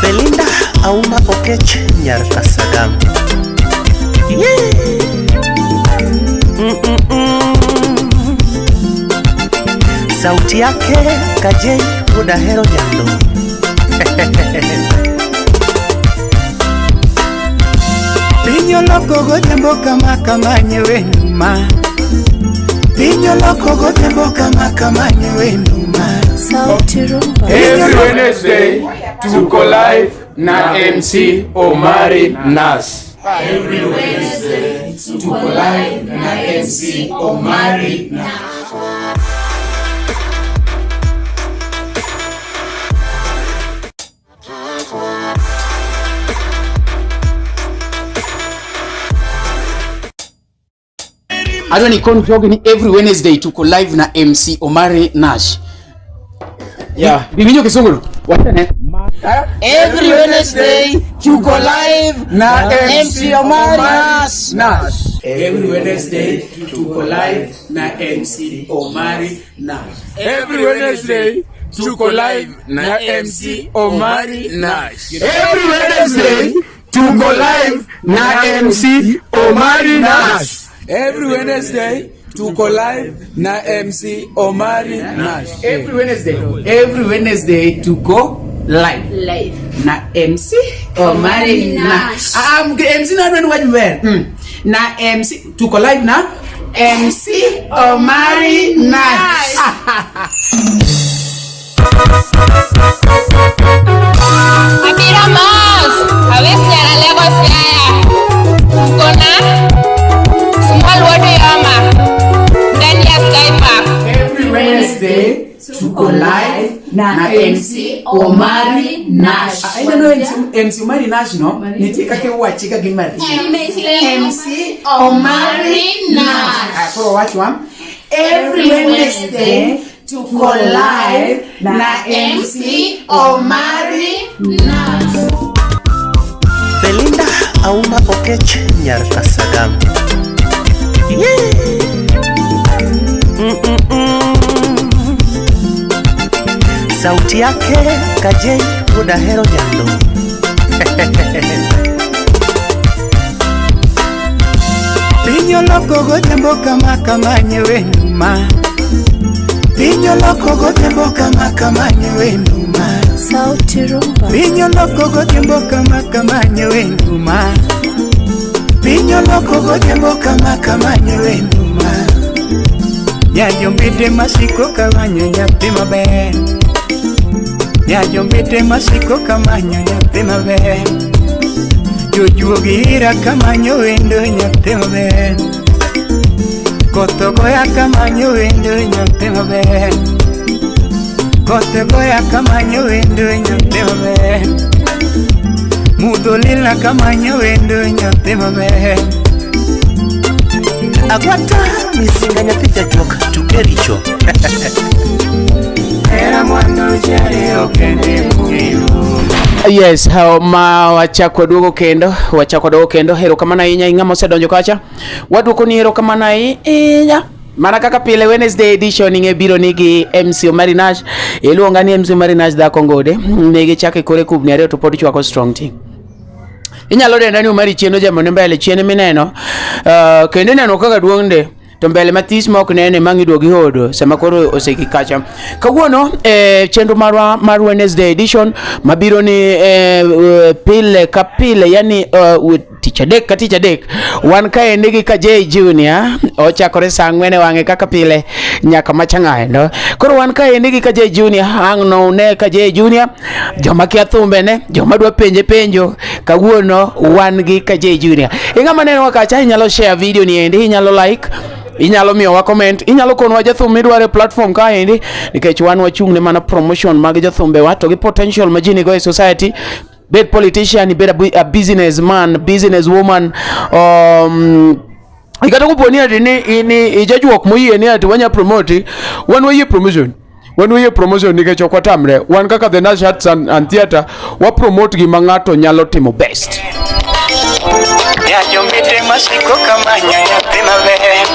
Belinda Auma Okech nyar Kasagam. Sauti yake Kajay Wuod Ahero jando. Pinyo loko go tembo kama nyewenuma. Pinyo loko go tembo kama nyewenuma. Sauti rumba. Every Wednesday tuko live na MC Omari Nas. Every Wednesday tuko live na MC Omari Nas. Adwa ni kon jogging every Wednesday tuko live na MC Omari Nash. Yeah, bivinyo kisunguru. Every Wednesday tuko live na MC Omari Nash. Every Wednesday tuko live na MC Omari Nash. Every Wednesday tuko live na MC Omari Nash. Every Wednesday tuko live na MC Omari Nash. Every Wednesday tuko live na MC Omari Nash. Every Wednesday tuko live na MC Omari Nash. MC na nani wajwe? Na MC tuko live na MC Omari Nash. Abira mas, awesi ya Lagos yaya. Kona Small Word Yama. Ndani ya Sky Park. Every Wednesday tuko live na MC Omari Nash. I don't know MC Omari Nash no. Nitika ke wachika gimari. MC Omari Nash. For watch one. Every Wednesday tuko live na MC Omari Nash. Belinda Auma Okech nyar Kasagam. Sauti yake Kajay Wuod Ahero jando. Pinyo loko go tembo kama nyewenuma. Pinyo loko go tembo kama nyewenuma. Sauti rumba. Pinyo loko go tembo kama nyewenuma. Pinyo loko go tembo kama nyewenuma. Nyayo mbite masiko kawanyo nyathi maber. Nyayo mbite masiko kamanyo nyathi maber. Jojuogi ira kamanyo wendo nyathi maber. Koto goya kamanyo wendo nyathi maber. Koto goya kamanyo wendo nyathi maber. Mudho lila kamanyo wendo nyathi maber. Agwata misinga nyathi jajuok tukericho. Era mwando jari okende mugiyo. Yes, wachako duogo kendo hero kamana inya ingamo sedonjo kacha. Waduoko ni hero kamana inya. Mana kaka pile Wednesday edition inge biro nigi MC Omari Nash. Iluonga ni MC Omari Nash da kongode. Nigi chake kore kubni areo to podi chwako strong team. Inyalo denda ni Omari chieno jamone mbele chiene mineno. Kende neno kaka duonde. To mbele matis mok nene mangi duogi hodo sama koro oseki kacha. Kawuono chenro mar Wednesday edition mabiro ni pile ka pile, yani teacher dek wan ka endigi Kajay Junior ochakore sangwene wange kaka pile nyaka machang'ae no. Koro wan ka endigi Kajay Junior hangno ne Kajay Junior joma kia thumbe ne joma dwa penjo kawuono wan gi Kajay Junior. Ingama neno wakacha inyalo share video ni endi, inyalo like, inyalo miyo wa comment, inyalo konwa jathum midware platform ka endi nikech wan wachung ne mana promotion mag jathumbe wa to gi potential majini go e society. Bed politician, bed a businessman, businesswoman, ikata kuponi ati ni ijajuok moyie ni ati wanya promote wan waye promotion nikech ok watamre. Wan kaka The Nash Arts and Theatre wa promote gima ng'ato nyalo timo best. Nyayo mbite masiko kama nyathi maber.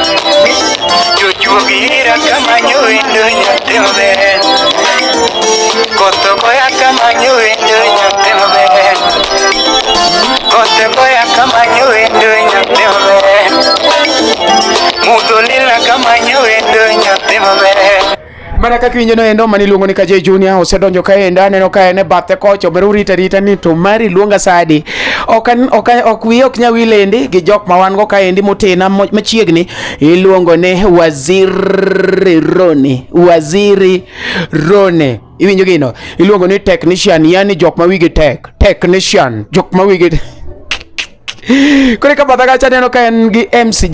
Jojuogi ira kamanyo wendo nyathi maber. Koto goya kamanyo wendo nyathi maber. mana kaka winjo no endo mani luongo ni Kajay Junior osedonjo kaenda neno ka ene bathe kocho bero rita ni to mari luonga sadi ok wi ok nyawi lendi gi jok ma wan go kaendi motina machiegni iluongo ne Waziri Rone iwinjo gino iluongo ni technician yani jok ma wigi technician jok ma wigi kore ka batha kacha neno ka en gi MC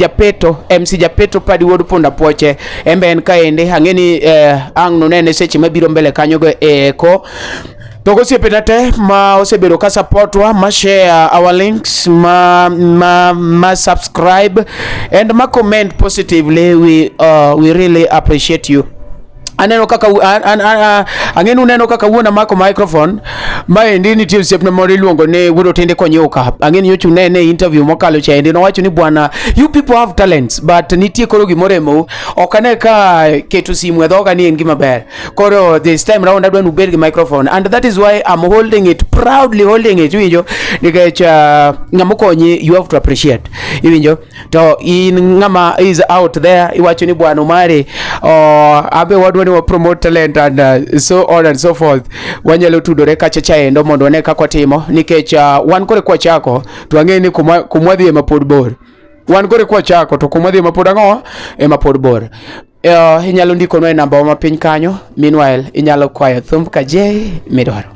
Japeto padi wuod punda poche embe en kaendi ang'eni ang' no nene seche mabiro mbele kanyo go eko to gosiepena te ma osebedo ka supportwa ma share our links ma subscribe and ma comment positively we really appreciate you. Aneno kaka ang'enu neno kaka wuona mako microphone ma endi nitie osiepna moro iluongo ne wuodo tinde konyuka ang'eni yochu ne interview mokalo cha endi nowacho ni bwana you people have talents but nitie koro gimoremo ok ane ka keto simu e dhoga ni en gima ber koro this time round adwa nubed gi microphone and that is why I'm holding it proudly iwinjo nikech ng'ama konyi you have to appreciate iwinjo to in ng'ama is out there iwacho ni bwana mari abe wadwa wa promote talent and so on and so forth wanyalo tudore kacha chaendo mondo wane kako timo nikech wan kore kwa chako to ang'eni kumwadhi ema pod bor wan kore kwa chako to kumwadhi ema pod ang'o ema pod bor inyalo ndiko no e namba ma piny kanyo meanwhile inyalo kwayo thumb Kajay midwaro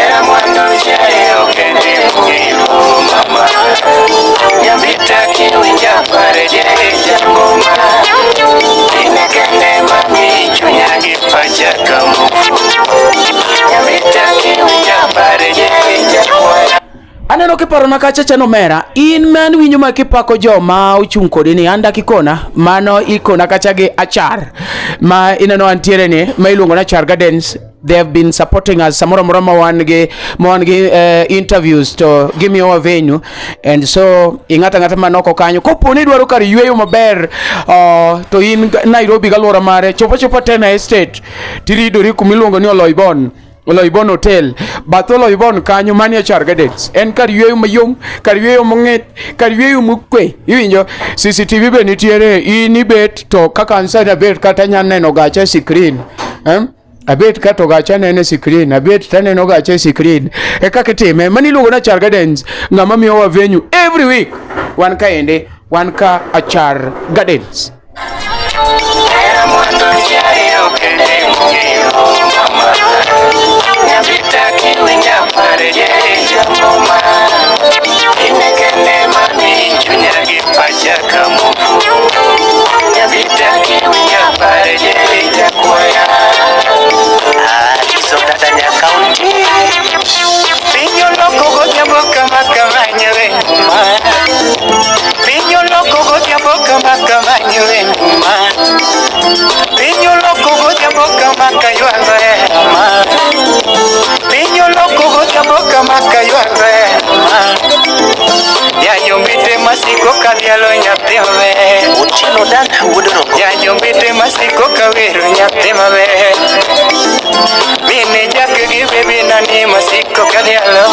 Era mwando jayo kende mgiru mama Nyambita kiwinja pare jeja ngoma Inekende mami chunyagi pacha kamufu Nyambita kiwinja pare jeja ngoma Aneno kiparo na kacha chano mera in man winyo ma kipako joma ochung' kodi ni anda kikona mano ikona kacha gi achar ma ineno antiere ni ma iluongo na Achar Gardens. They have been supporting us samoro moro ma wan gi interviews to give me our venue and so ing'ata manoko kanyo koponi dwaro kar yweyo maber to in Nairobi galwora mare chopo tena estate tiridori kumiluongo ni Oloibon Hotel bath Oloibon kanyo manie Achar Gardens en kar yweyo mayom kar yweyo mong'et kar yweyo mokwe iwinjo CCTV be nitiere in ibet to kaka ansada bet kata nyaneno gacha screen abet kato gacha nene screen abet taneno gacha screen e kaka time mani luongo na Achar Gardens ng'ama miyo wa venue every week wan kaende wan ka Achar Gardens Era mwando jayo kende mgiru mama Nyambita kiwinja pare jeja ngoma Inekende mami chunyagi pacha kamufu Nyambita kiwinja pare jeja kwaya Kisokatanya kaunti Pinyo loko gotiambo kama nyewe nguma Pinyo loko gotiambo kama nyewe nguma Pinyo loko gotiambo kama kayuanwe nguma Pinyo loko gotiambo kama kayuanwe nguma Yanyombite masiko kadhialo nyathime Utino dan wuodoro Yanyombite masiko kawero nyathime Mine jake gi baby nani masiko kadhialo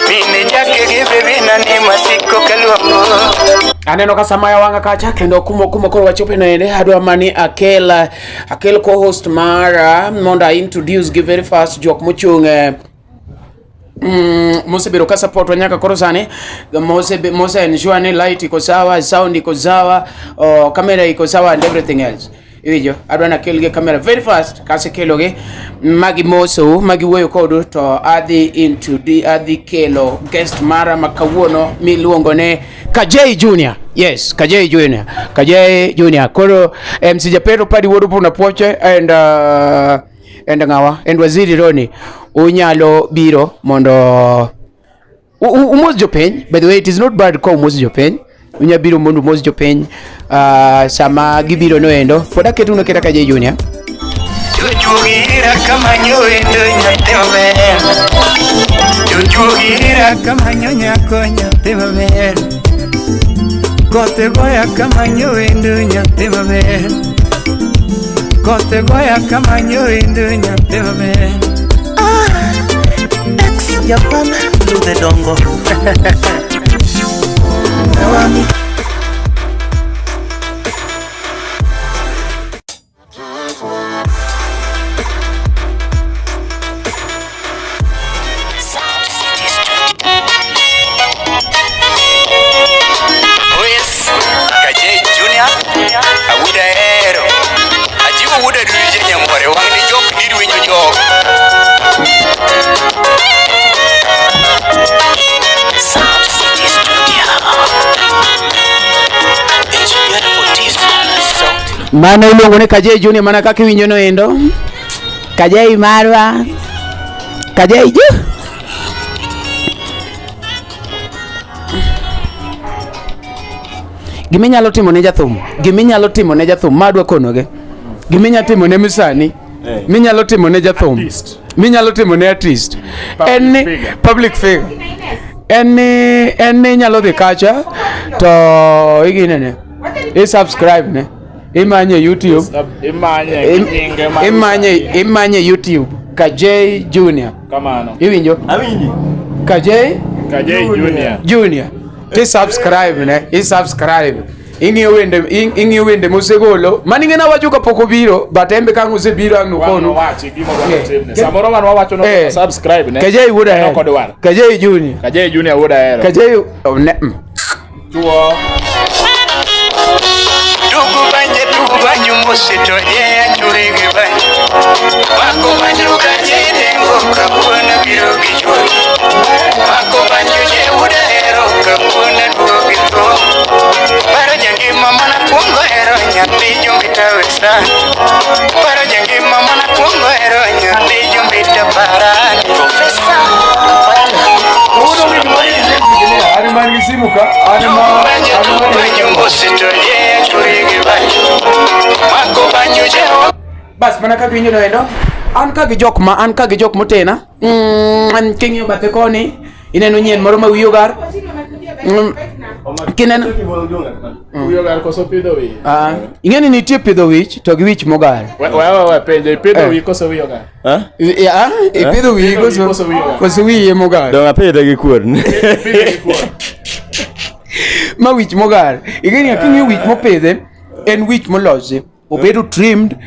Mine jake gi baby nani masiko kaluongo aneno ka sama ya wanga kacha kendo kumo koro wachope na ende adwa mani akel co-host mara monda introduce give very fast jok mochung mosebiro ka support wanyaka koro sani mose ensure ni light iko sawa sound iko sawa camera iko sawa and everything else iwijo adwa na kelge camera very fast kase keloge magi moso magi wuoyo kodu to adhi kelo guest mara makawuono miluongo ne Kajay Junior. Yes, Kajay Junior. Koro MC Japeto padi wuodo punda poche and ngawa and Waziri Roni unyalo biro mondo umos jopeny. By the way, it is not bad ko umos jopeny. Unyabiro mondo umos jopeny sama gibiro noendo poda ketu no kera Kajay Junior. Chuchugira kama nyoendo nyathime Chuchugira kama nyonyako nyathime Kote goya kama nyoendo nyathime Kote goya kama nyoendo nyathime Ex Japan Lude dongo Kajay Wuod Ahero ajiwo Wuod Ahero nyamore wang ni jok irwinjo jok Sound City Studio. It's beautiful teaspoon. Mano iluongo ni Kajay Junior, mana kaka iwinjo no endo. Kajay marwa. Kajay ju. Giminyalo timo ne jathum. Giminyalo timo ne jathum madwa konoge. Giminyalo timo ne misani. Minyalo timo ne jathum. Minyalo timo ne artist. Public figure. Any nyalo dhi kacha to iginene. Subscribe ne. Imanye YouTube. Imanye YouTube. Kajay Junior. Kamano. Iwinjo? Awinji. Kajay Junior. Subscribe ne. Subscribe. Ing'i wende mosegolo. Mani ngena wacho kapok obiro, but embe kang osebiro ang nokono. Samoro wan wawacho no subscribe ne. Kajay Wuod Ahero. Kajay Junior. Kajay Junior Wuod Ahero. Kajay tugo banyo mosito ye achurege banyo wako banyo Kajay dengo kapona biro gichwa wako banyo je Wuod Ahero kapona duogi to paro jangi mama na kuongo hero nyathi jombita wesa paro jangi mama na kuongo hero nyathi jombita parani professor bas mana kaka winjo no endo. An ka gi jok motena. An king'iyo bathe koni ineno nyien moro ma wiye ogar. Kineno wiye ogar koso pidho wich. Ing'eni nitie pidho wich to gi wich mogar. Wewe penjo pidho wich koso wiye ogar. Ipidho wiye koso wiye mogar. Dong apidhe gi kuor. Ma wich mogar. Ing'eni king'iyo wich mopidhe en wich molosi. Obedo trimmed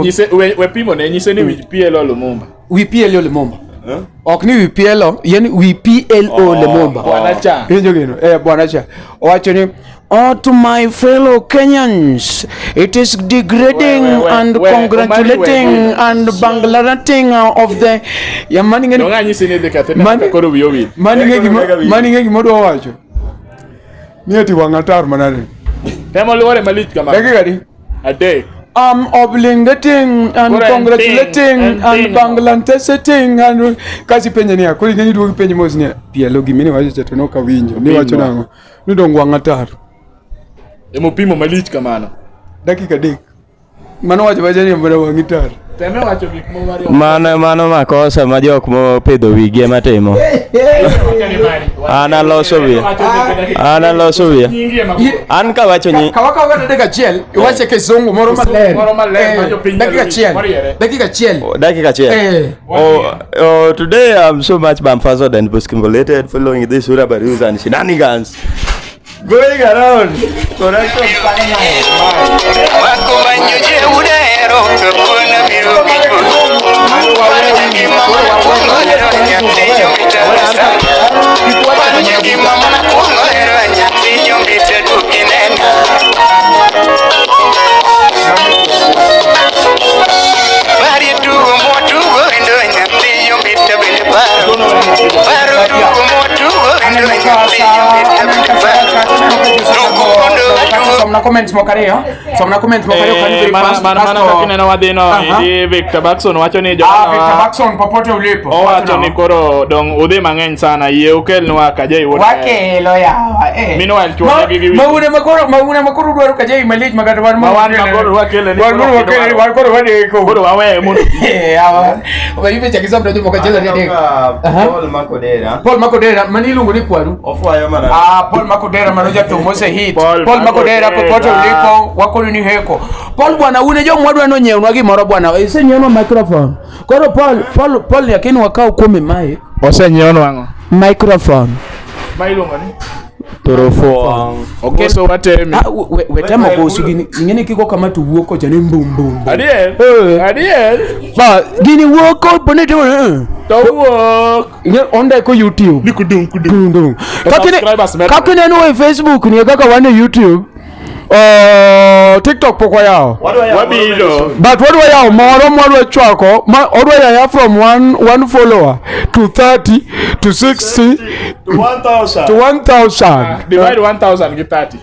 nyise we pimo ne nyise ni wich PLO Lumumba. Wi PLO Lumumba. Ok ni wi PLO, yani wi PLO Lumumba. Bwana cha. Hinjo gino. Bwana cha. Owacho ni to my fellow Kenyans, it is degrading and congratulating and banglarating of the mani ngeni. Donga nyise ni dekatena koro wiyo wi. Mani ngeni modwa wacho. Ni ati wangatar manane. Temo luore malich kama. Gadi. Ade. Obligating and congratulating and banglanteseting and kasi penye ni akuri ngeni duogi penye mos ni PLO gimini wacho chato no kawinjo ni wacho nango ni dongwa ngatar emo pimo malich kamano dakika dik mano wacho ni mbona wangitar teme wacho gik mo mari mano makosa ma jok mo pidho wigi ema timo. Ana loso wiya. An ka wacho ni kawaka dakika chiel iwache ke zongo moro maler dakika chiel. Today I'm so much bamfazed and stimulated following this urabarus and shenanigans going around. wako banyo je Wuod Ahero kapona biro gichwa paro jangi mama na kuongo hero nyathi jombita wesa paro jangi mama na kuongo hero nyathi jombita duogi nena bari tugo motugo endo nyathi jombita bende paro tugo motugo endo nyathi jombita bende paro somna comments mokariyo kani mana kakineno wadhino idi Victor Baxon wacho ni Victor Baxon popote ulipo owacho ni koro dong udhi mang'eny sana yie ukelnwa Kajay Wuod wakelo yawa mino wal chuone gi mauna makoro dwaro Kajay malich magata wan makoro wakele ni koro wadeko koro wawe mundo yawa obibe chakisom to jumo kacheza ni deko Paul Makodera mani ilungo ni kwaru ofwayo mana Paul Makodera manoja to mose hit Paul Makodera popote ulipo wako ni heko Paul bwana une jo mwadwa no nyeunwa gimoro bwana isenyeunwa microphone koro Paul yakini wakao kuome mic osenyeunwa ngo microphone mailungo ni Torofuang. Okay, so what tell me? We temo kosu gini kiko kama tu wuoko jani mbum. Adiel. Ba gini wuoko pone to. To work. Nye onda ko YouTube. Kudung. Kakine no Facebook ni kaka wane YouTube. TikTok poko yao. Wabilo. But what do I have? Moro chwako. What do I have from one follower to 30 to 60 to 1,000 to 1,000? Divide 1,000 to 30.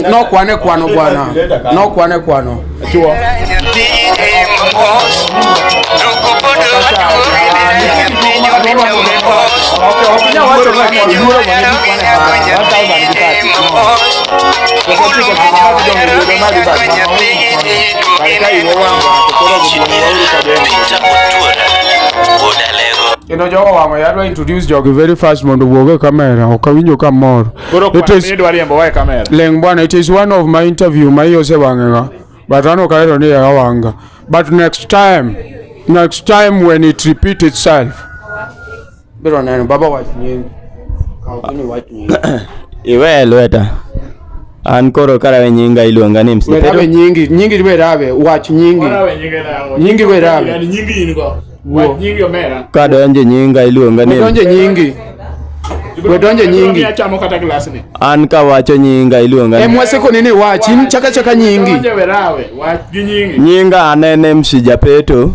No kwane kwano bwana. No kwane kwano. Chuo. You know, Jogo wango yadwa introduce jogi very fast mondo woge kamera okawinjo kamoro. Leng bwana, it is one of my interview my yose wangega. But ano kaero ni ya wanga. But next time when it repeat itself. Biro neno baba watch ni. Kaukini watch ni. Iwe lweta. An koro karawe nyinga iluonga ni msipedo. Werawe nyingi werawe watch nyingi. Nyingi werawe. Nyingi ingo. Nyingi omera. Kadonje nyinga iluonga ni. Wedonje nyingi. Achamo kata glass ni. An ka wacho nyinga iluonga ni. Mwase ko nini watch in chaka nyingi. Wedonje werawe watch nyingi. Nyinga anene msi japeto.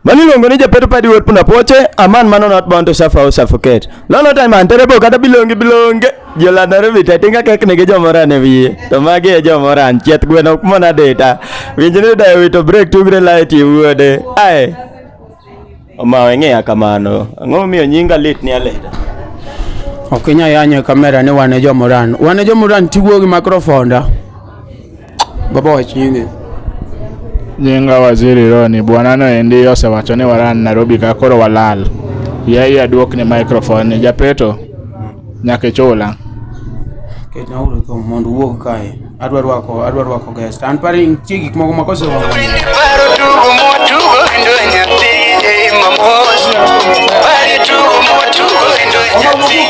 Mani longo ni japeto padi wot puna poche. A man not bound to suffer or suffocate. Lono time man terebo kata bilonge. Jola narebi tatinga kek nege jomora ne wiye. To magi jomora anchiet gweno kumona data. Winjini da wito break tugre light wuode. Aye. Omawe ng'eya kamano. Ang'o miyo nyinga lit ni aleta? Okinya yanye kamera ni wane jomoran tiwuo gi microphone da. Baba wach nyingi. Nyinga waziri Roni bwana no endi yose wacho ni waran Nairobi ka koro walal. Yeye duok ni microphone ni japeto. Nyake chola. Ketna uro ko mondo wuok kae. Adwa rwako guest. An pari chigi moko makose wa. Paro tugo motugo endo nyathi mamos. Pari tugo motugo endo nyathi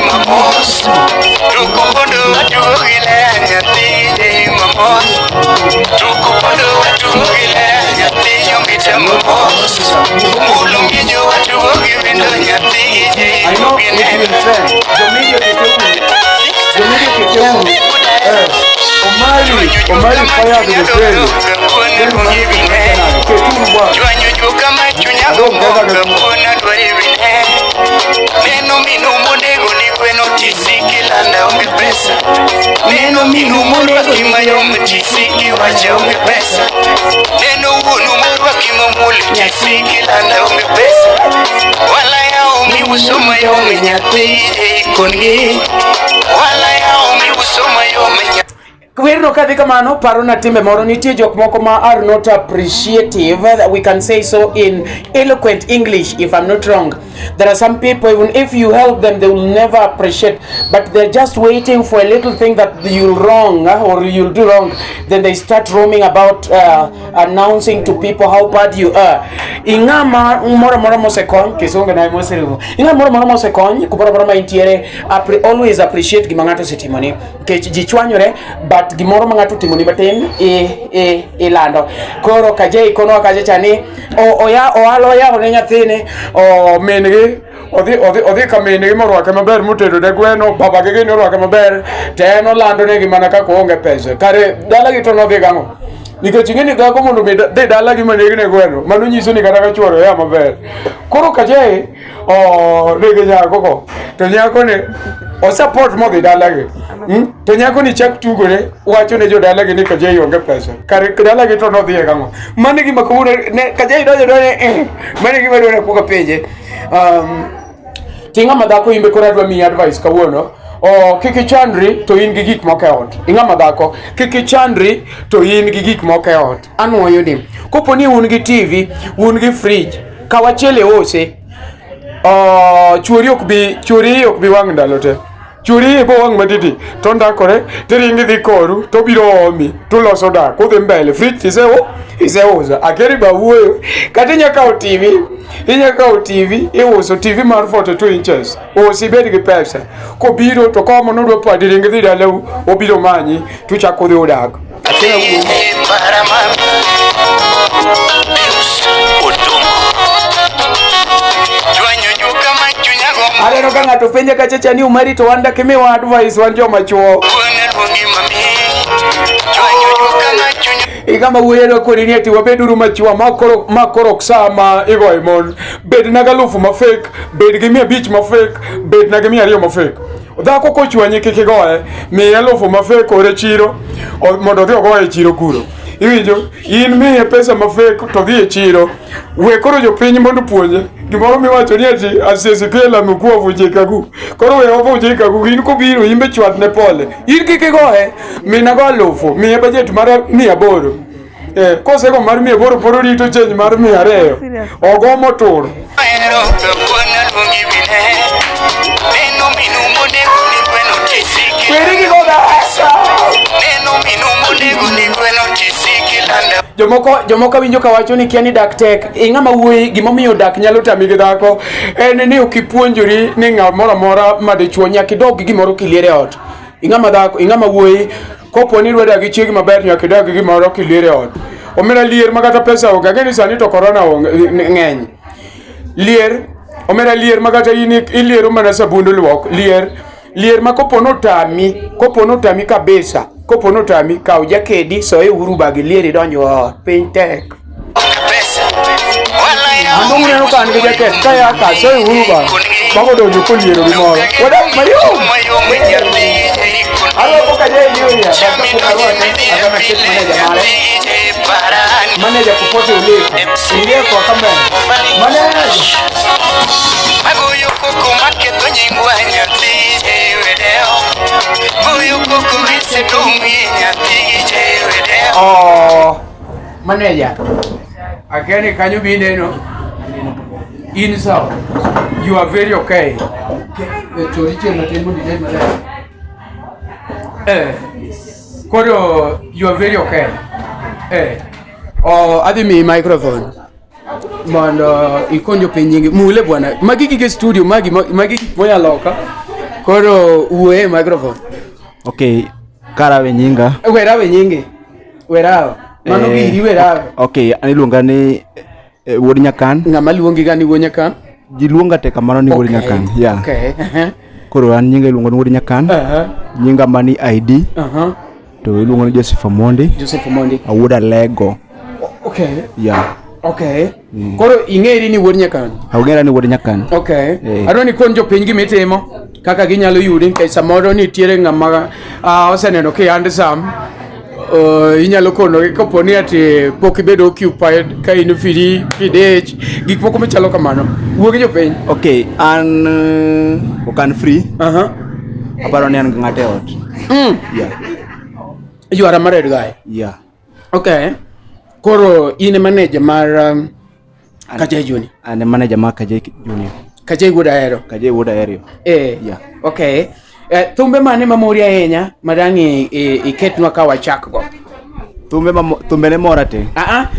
mamos. Tugo pondo tugo ile nyathi mamos. Tugo pondo tugo ile nyathi yombita mamos. Mulunginyo tugo endo nyathi Omari fire with the train. Kwero kadhi kamano paro na timbe moro nitie jok moko ma are not appreciative, that we can say so in eloquent English if I'm not wrong. There are some people, even if you help them, they will never appreciate, but they're just waiting for a little thing that you'll wrong or you'll do wrong. Then they start roaming about announcing to people how bad you are. Ingama moro mosekony kisonga na moserivo. Ingama moro mosekony kupora ma intiere always appreciate gimangato setimoni. Kech jichwanyore but gimoro mangato timoni batem lando. Koro Kajay kono Kajay chani oalo ya one nyathine o mengi odhi kamene morwake maber motedo ne gweno baba ge ne orwake maber teno lando ne gimana ka onge pesa kare dala gi to no dhi gango nikech ng'eni gago mondo de dala gi manegne gweno mano nyiso ni kata ka chuoro ya maber. Koro Kajay rege nyako ko to nyako ne o support mo dhi dala gi to nyako ni chak tugore wacho ne jo dala gi ni Kajay onge pesa kare dala gi to no dhi gango mane gima kawuono ne Kajay dojo mane gima dwone kuka peje tinga madhako imbe kora dwa mi advice kawuono kiki chandri to in gi gik moko e ot. Inga madhako kiki chandri to in gi gik moko e ot. Anwoyo ni kopo ni un gi TV, un gi fridge, kawachele ose chuori ok bi wang' ndalo te. churi bo wang matiti tonda kore tiringi di koru to biro omi to loso da ko de mbele fridge iseuza akeri ba wuoyo kati nyaka o TV iuso TV mar 42 inches o sibedi gi pesa ko biro to komo no do pa tiringi di dale obiro manyi to chako de odag akera Areno ka ng'ato penja kachacha ni umari to wanda kimiwa advice wan joma chuo kama wuoyo kodi ni ati wabeduru machuo makoro sama igoy mon bed na galufu ma fake bed gi 500 ma fake bed na gi 200 ma fake dhako kochwanyi kik igoye miye alufu ma fake ore chiro mondo dhi ogoye e chiro kuro iwinjo in miye pesa ma fake to dhi e chiro we koro jopiny mondo puonje gimoro miwacho ni ati asiesikela mkuovu jikagu koro we ovu jikagu in kobiro imbe chwat ne pole in kik igoye mina go alufu miye budget mar 800 kose go mar 800 poro rito change mar 200 ogo motur Jomoko winjo ka wacho ni kiani dak tek ing'ama wuoyi gimomiyo dak nyalo tami gi dhako en ni ukipuonjori ni ng'amoro amora madichuo nyaka idog gi gimoro kiliere ot ing'ama wuoyi kopo ni dwada gi chiegi maber nyaka idog gi gimoro kiliere ot omena lier makata pesa onge ngeni sani to corona ng'eny omena lier makata iliero mana sabundu luok lier ma kopono tami kabisa kopono tami kaw jakedi soe uru bagi lieri donjo piny tek andong neno kan gi jaket kaya ka soe uru bagi bago donjo koliero gimoro wadak mayom alo ko Kajay Wuod Ahero agama ket manager kupote ule ingie kwa kamera manager Magoyo koko maketo nyingwa nyati wedeo Magoyo koko mise dungi nyati wedeo manager akeni kanyo binde no in so you are very okay choriche matembo dile manager koro you are very okay adi mi microphone mondo ikonjo pinyingi mule bwana magi gige studio magi moya loka koro uwe microphone okay karawe nyinga werawa mano biri werawa okay aniluonga ni Wuod Nyakan ng'ama luongi gani Wuod Nyakan ji luonga te kamano ni Wuod Nyakan yeah okay koro an nyinga iluonga ni Wuod Nyakan nyinga mani ID to iluonga ni Joseph Omondi Wuod Alego okay yeah okay koro ing'eri ni Wuod Nyakan awng'era ni Wuod Nyakan okay adwani konjo piny gimitimo kaka ginyalo yudi nikech samoro nitiere ng'ama oseneno kiyand sam inyalo kono kapo ni ati pok ibedo occupied ka in free pidech gik moko machalo kamano wuogi jopiny okay an okan free aparo ni an ng'ate ot yeah you are a married guy yeah okay koro in manager mar Kajay Junior an manager mar Kajay Junior Kajay Wuod Ahero yeah okay thumbe mane mamori ahinya madangi iketnwa ka wachak go thumbe ne mora te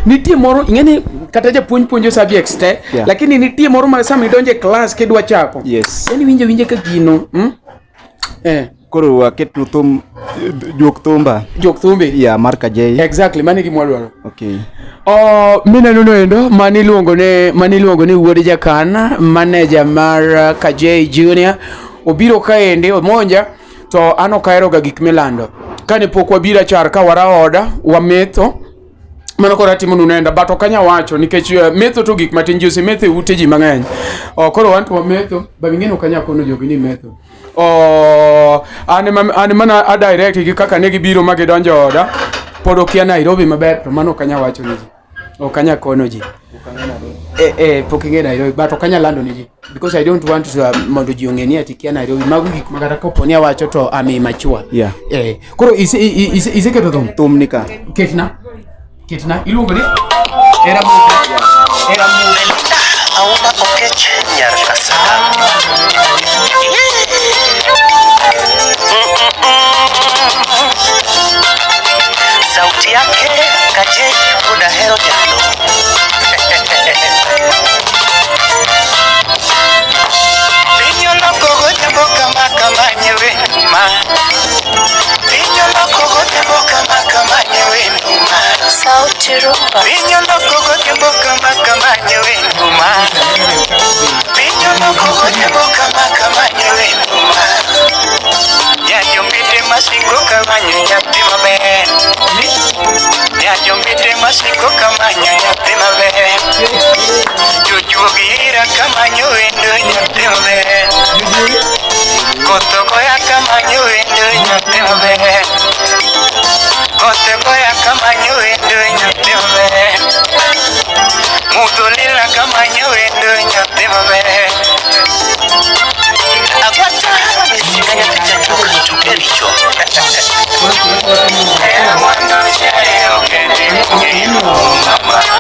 nitie moro ing'eni kata japuonjo subjects te lakini nitie moro ma sama idonje class kidwa chako yes yani winje ka gino koro aketnu juok thumbe yeah mar Kajay exactly mane gimwa dwaro okay mineno no endo mani luongo ni Wuod Jakan manager mar Kajay Junior obiro kaende omonja to ano kaero ga gik milando kane pok wabira char ka wara oda wametho mano kora timo nunenda bato kanya wacho nikech metho to gik matin jose metho ute ji mang'eny koro wanto wametho bang'eno kanya kono jogi ni metho ane mana a direct gi kaka ne gibiro magidonjo oda pod okia Nairobi maber to mano kanya wacho ni okanya kono ji pok ing'e Nairobi but okanya lando ni ji because I don't want to mondo ji ong'eni ati kia Nairobi magu gik magata kopo ni awacho to ami machua yeah koro ise keto thum nika ketna iluongo ni era mu auma okech nyar kasaka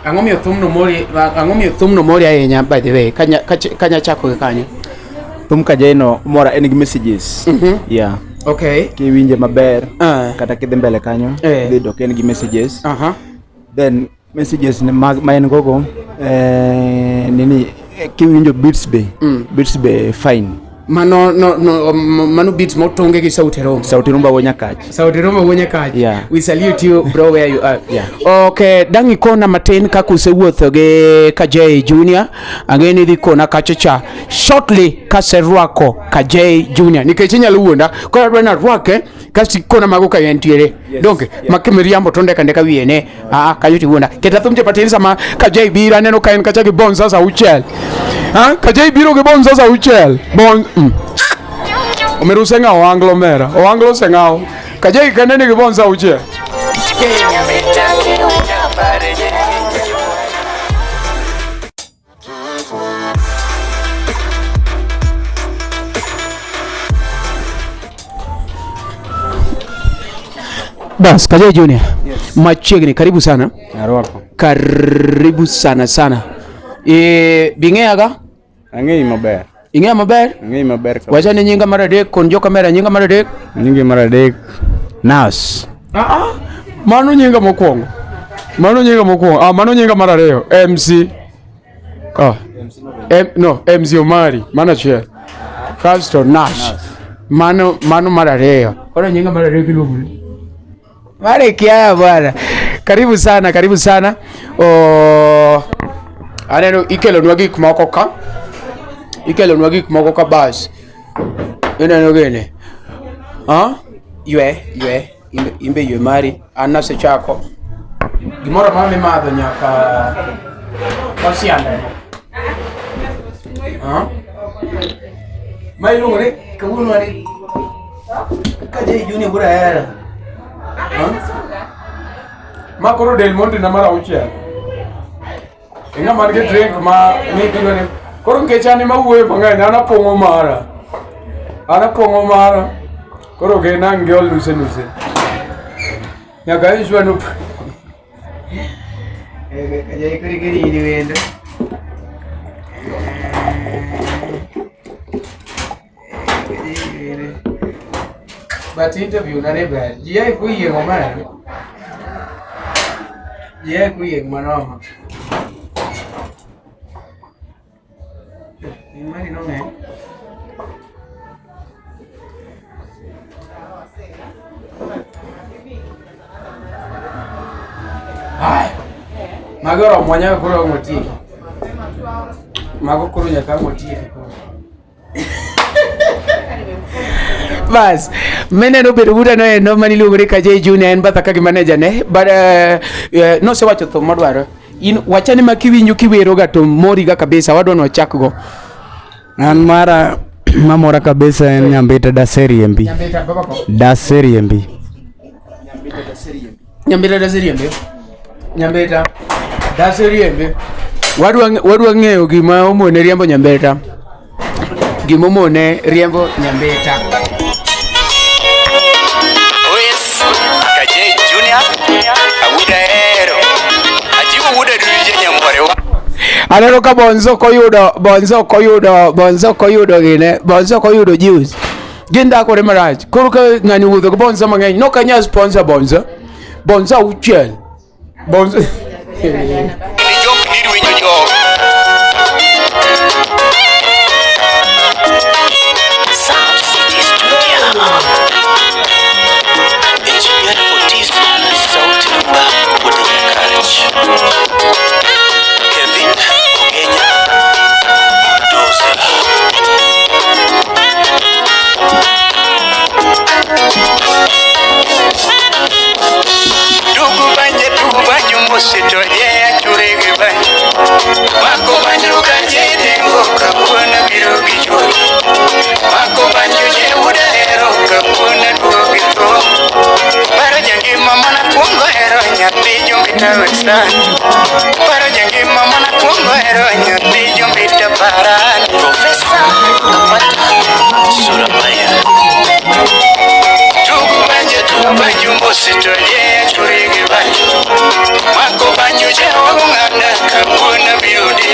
Angomio thumno mori ahinya by the way kanya chako kanyo Thum Kajay no mora en gi messages. Yeah. Okay. Kiwinje maber kata kidhi mbele kanyo dhi dok en gi messages. Then messages ne ma en gogo nini kiwinjo beats be fine. Mano beats motonge gi sauti rumba wonya kach. Yeah. We salute you bro where you are. Yeah. Okay, dangi kona matin kaka usewuotho gi Kajay Junior. Angeni dhi kona kachacha shortly kaserwako Kajay Junior. Nikech inyalo wuonda kora dwena rwake kasi kona mago ka entiere. Donke makimiriambo tonde kande ka wiene. Kanyo ti wuonda. Keta thumche patin sama Kajay bira neno ka en kacha gi bon sasa uchel. Kajay biro gi bon sasa uchel. Bon Omeru senga oanglo mera. Oanglo senga. Kajay kanene gi bon sasa uchel. Bas, Kajay Junior. Yes. Machiegni, karibu sana. Arwako. Karibu sana. Bingeaga? Ang'eyi maber. Ing'eya maber? Ang'eyi maber. Wachane nyinga mar adek kon jo kamera nyinga mar adek. Nyinga mar adek. Nas. Mano nyinga mokwongo. Mano nyinga mar ariyo. MC. MC Omari. Mano achiel. Kasto Nash. Mano mar ariyo. Kora nyinga mar adek iluongo. Mare kia bwana. Karibu sana. Aneno ikelo nwa gik moko ka bas. Ineno gene. Ywe. Imbe ywe mari. Anna se chako. Gimoro mami madho nyaka kosianda. Mai lungo ne kawuono ani. Kajay Junior Wuod Ahero. Makoro del monte na mara uchia. Inga marge drink ma maybe when koro kechani ma wuoyo mang'eny ana pongo mara koro ge nangiol nuse nyaka ishwa no Kajay kiri ni wendo but interview na neba jia kuye ngomana jia kuye manoma Imani no me. Magoro mwanya kuro ngoti. Mago kuro nyaka ngoti. Bas, mene no bedo buda no mani lugri Kajay Junior en bataka gi manager ne, but no se wacho to modwaro. In wachani makiwinjo kiwero ga to mori ga kabisa wadwano chakgo. An mara mamora kabisa en Nyambita Daseriembi. Daseriembi. Nyambita Daseriembi. Wadwa ng'eyo gima omone riembo Nyambita. Gima omone riembo Nyambita. Kajay Junior Wuod Ahero. Ajiwo wuod adunje nyambore wa. Aneno ka Bonzo koyudo juice. Ginda kore marach. Koro ka ng'ani wuotho go Bonzo mang'eny. No kanya sponsor Bonzo. Bonzo uchel. Bonzo. Sito ye churigi ba Mako banjo Kajay dengo kabuna biro gijo Mako banjo je Wuod Ahero kabuna duogi to Paro jangi mama na kuongo hero nyathi jombita weksan Paro jangi mama na kuongo hero nyathi jombita paran Professor Apata Surabaya Tugu banjo banyu mosito ye churigi banyu Mako banyu je wanganda kabuna biudi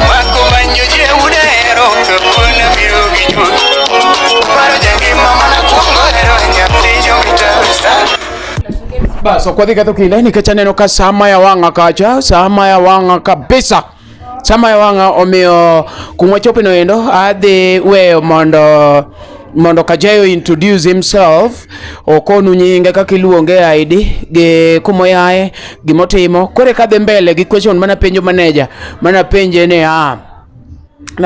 Mako banyu je Wuod Ahero kabuna biudi Paro jangi mama na kuongo hero nyathi jomita westa Baso kwa dhika tukile nikech neno ka sama ya wanga kacha, sama ya wanga kabisa. Sama ya wanga omio kumwachope no endo adhi weyo mondo Kajay introduce himself okonu nyinge kaka iluonge ID gi kumoyaye gimotimo kore kadhi mbele gi question mana penjo manager mana penje ne na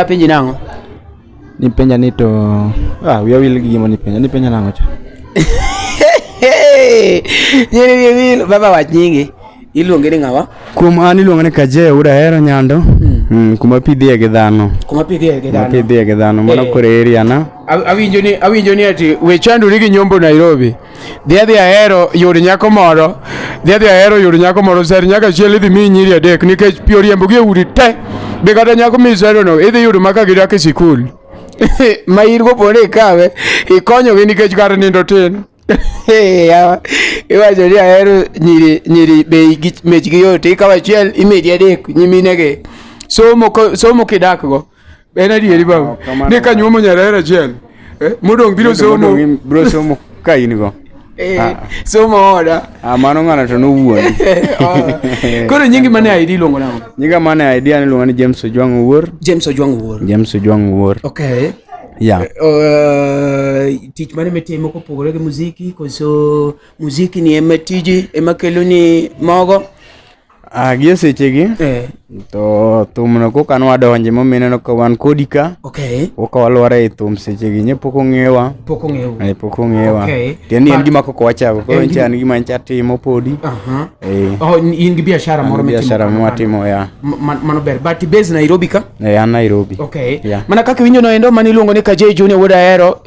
penji nango ni penja ni to wiya wil gi gimo ni penja nango cha Nyiri baba wach nyingi iluonge ni ngawa kuom an iluonge ni Kajay Wuod Ahero nyando kuma pidhie gi dhano mano kore area na awinjo ni ati we chanduri gi nyombo Nairobi dhi Ahero yud nyako moro ser nyaka chiel idhi mi nyiri adek nikech pio riembo gi udi te be kata nyako misero no idhi yudo maka gidak e sikul ma irgo pone kawe ikonyo gi nikech kar nindo tin iwacho ni Ahero nyiri be mech gi yote ikawa chiel imedi adek nyiminege somo kidak go en adieri babu ni ka nyuomo nyarera chiel modong biro somo ka in go somo oda mano ngana to no wuon koro nyingi mane ID luongo nango nyinga mane ID an luongo ni James Ojwang Wuor okay yeah tich mane metimo kopogore gi muziki koso muziki ni ema tiji ema kelo ni mogo gie sechegi to thumno koka nwadonje momineno ka wan kodi ka koka walware e thum sechegi nye pok ong'ewa tieni en gima koko wachako koro nche an gima ncha timo podi in gi biashara moro matimo ya mano ber but base Nairobi ka an Nairobi mana kaka winjo no endo mani luongo ni Kajay Wuod Ahero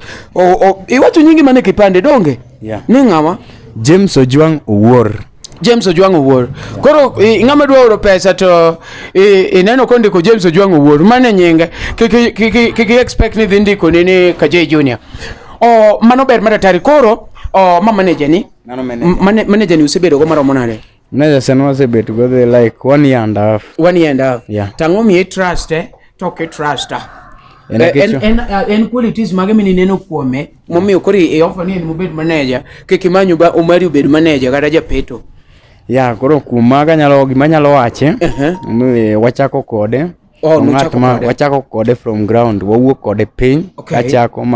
iwacho nyingi mane kipande donge ni ngawa James Ojwang Wuor koro ngama dwaro pesa to ineno kondiko James Ojwang Wuor mane nyinge kiki expect ni dhi ndiko ni Kajay Junior mano ber maratari koro manager ni manager ni usebedo go maromo nade manager senwa sebedo go like 1 year and a half tango mi trust toke trust en qualities mage mini neno kuome momiyo kori offer ni mobed manager kikimanyu ba umari ubed manager kata japeto koro kumaga gima nyalo wache wachako kode wachako kode from ground wawuok kode piny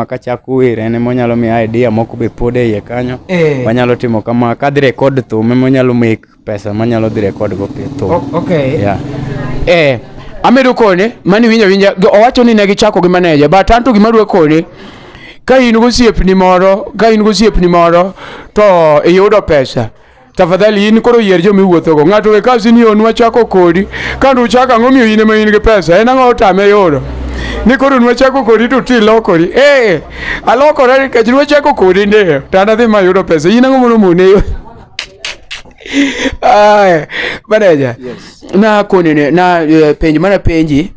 kachako wire ene monyalo mi idea moko be pode iye kanyo wanyalo timo kama kadhi record thum monyalo make pesa manyalo dhi record go thum amedo kone mani winja owacho ni ne gichako gi manager but tanto gima dwe kone ka in go siepni moro to iyudo pesa tafadhali in koro yier jomi wuotho go ngato we kasi ni onwa chako kodi kando uchaka ngomiyo ine ma in gi pesa en ango tame yoro ni koro nwa chako kodi to ti lokori alokora nikech nwa chako kodi ndeyo tana dhi ma yudo pesa in ango mono mone manager na koni ne na penji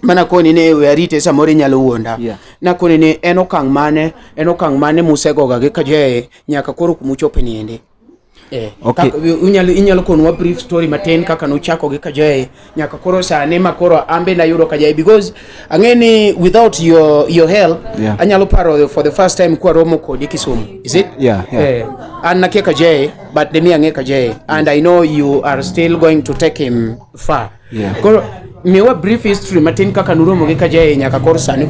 mana koni ne we arite samore nyalo wuonda na koni ne en okang mane musegoga gi Kajay nyaka koro kumuchope ni ende inyalo konwa brief story matin kaka nochako gi Kajay nyaka koro sane makoro ambe na yudo Kajay because angeni without your help anyalo paro for the first time kwa romo kodi Kisumu is it an nakia Kajay but demi ange Kajay and I know you are still going to take him far koro miwa brief history matin kaka nuromo gi Kajay nyaka koro sane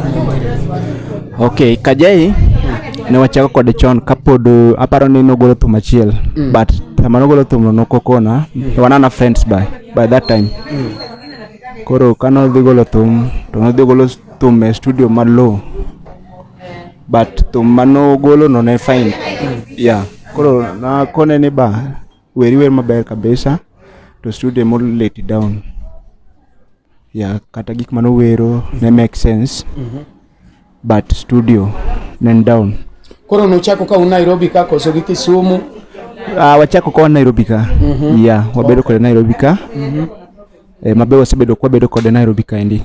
Kajay ne wachako kode chon kapod aparo ni nogolo thum achiel but sama nogolo thum no kokona wanana friends by that time koro kano dhi golo thum to no dhi golo thum e studio malo but thum mano golo no ne fine koro na kone ni weri wer maber kabisa to studio mo let it down kata gik mano wero ne make sense but studio nen down koro nochako ka Nairobi ka koso gi Kisumu wachako kwa Nairobi ka wabedo kode Nairobi ka mabe wasebedo kwa bedo kode Nairobi ka endi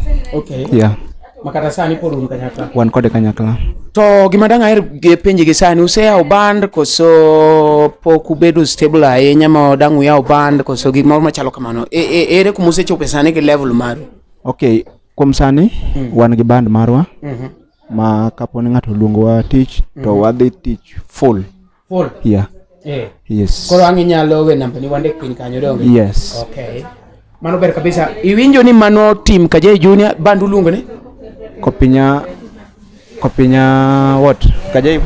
makata sani pod un kanyakla. Wan kode kanyakla. To gima dang' aher penji gi sani, useyawo band koso pok ubedo stable ahinya ma dang' uyaw band koso gik moro machalo kamano? Ere kuma usechope sani gi level maru? Okay, kuom sani wan gi band marwa ma kaponi ng'ato luongowa tich to wadhi tich full. Yeah. Yes. Koro ang' inyalo we namba ni wandek piny kanyo donge? Yes. Okay. Mano ber kabisa. Iwinjo ni mano team Kajay Junior band uluongo ni? Kopinya what? Kajay?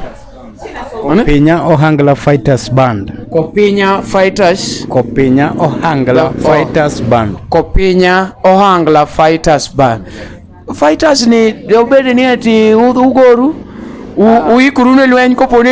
Kopinya Ohangla Fighters Band. Kopinya Fighters. Kopinya Ohangla Fighters Band. Kopinya Ohangla Fighters Band. Fighters ni dobede ni ati ugoru uikuru ne lweny koponi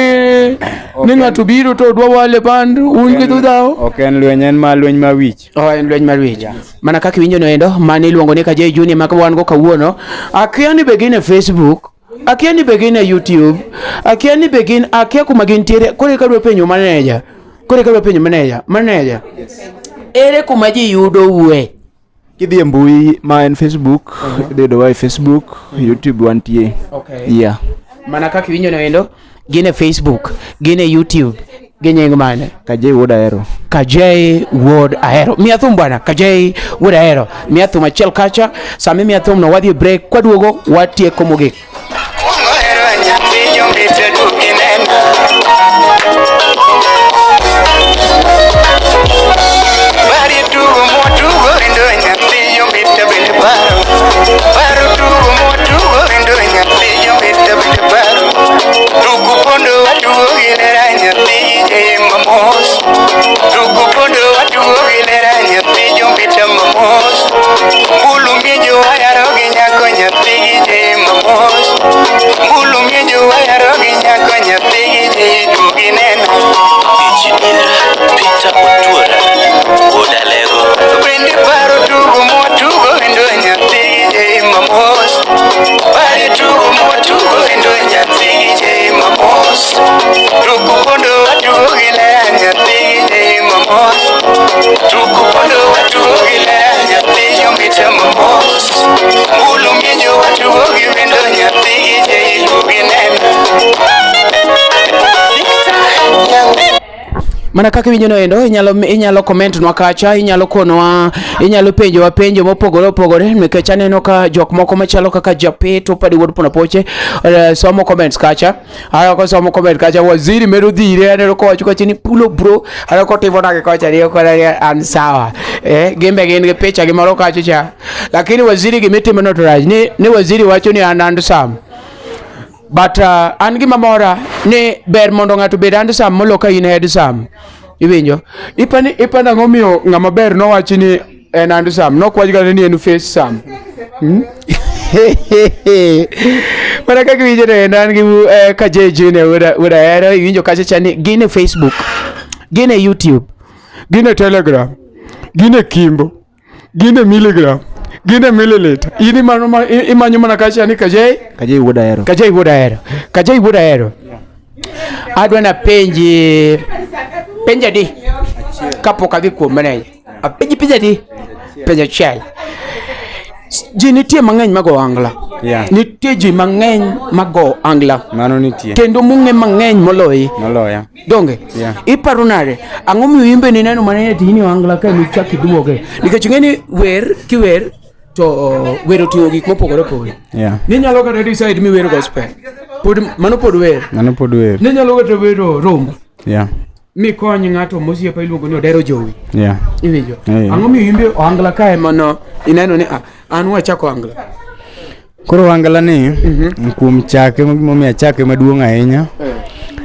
ni ng'ato biro to dwa wale band un gi dhudhao. Ok en lweny, en ma lweny mawich. En lweny marwich. Mana kaka iwinjo no endo mane iluongo ni Kajay Junior ma wan go kawuono. Akia ni begin e Facebook, akia ni begin e YouTube, akia ni begin akia kuma gintiere. Kore kadwa penjo manager. Manager. Ere kuma ji yudo uwe? Kidhi e mbui ma en Facebook, idhi dowa Facebook, YouTube wantie. Okay. Yeah. Mana kaka iwinjo no endo, gin e Facebook, gin e YouTube, gin nying mane? Kajay Wuod Ahero. Kajay Wuod Ahero. Miya thum bwana, Kajay Wuod Ahero. Miya thum achiel kacha, sami miya thum no wadhi break, kwa duogo watieko mogik. Mana kaka winjo no endo inyalo comment nwa kacha, inyalo konowa, inyalo penjowa penjo mopogore nikech aneno ka jok moko machalo kaka Japeto padi wuod Ponapoche somo comments kacha. Ayo ko somo comment kacha, waziri medo dhire aneno ko wacho kacha ni pulo bro, ayo ko timo nake kacha ni ko an sawa. Gembe gin gi picha gi moro kacha cha. Lakini waziri gimitimo no to raj ni waziri wacho ni an sam. But an gima mora ni ber mondo ng'ato bed handsome molo ka in handsome. Iwinjo? Ipana ng'omiyo ng'ama ber no wachi ni en handsome, no kwaj gane ni en face sam. Mana kaka iwinjo no en an gi Kajay Junior Wuod Ahero, iwinjo kacha chani gin e Facebook, gin e YouTube, gin e Telegram, gin e Kimbo, gin e Milligram, gin e Milliliter. Ini imanyo mana kacha ni Kajay Wuod Ahero. Kajay Wuod Ahero. Adwa na penja di kapok adhi kuom manager. Penja di penja chiel. Ji nitie mang'eny mago angla. Nitie ji mang'eny mago angla. Mano nitie. Kendo mung'e mang'eny moloyi. Moloya. Donge? Iparo nade? Ang'o miyo imbe ni neno mane tini angla ka ni chaki duoge. Nikech ng'eni kiwer to wero tiyo gik mopogore. Ni nyalo kata decide mi wero gospel. Mano pod wer. Ni nyalo kata wero rombo. Mi konyi ng'ato mosiepa iluongo ni Odero Jowi. Iwinjo. Ang'o miyo imbe angla kae mano ineno ni an wachako angla. Koro angla ni kuom chake momiyo chake maduong' ahinya.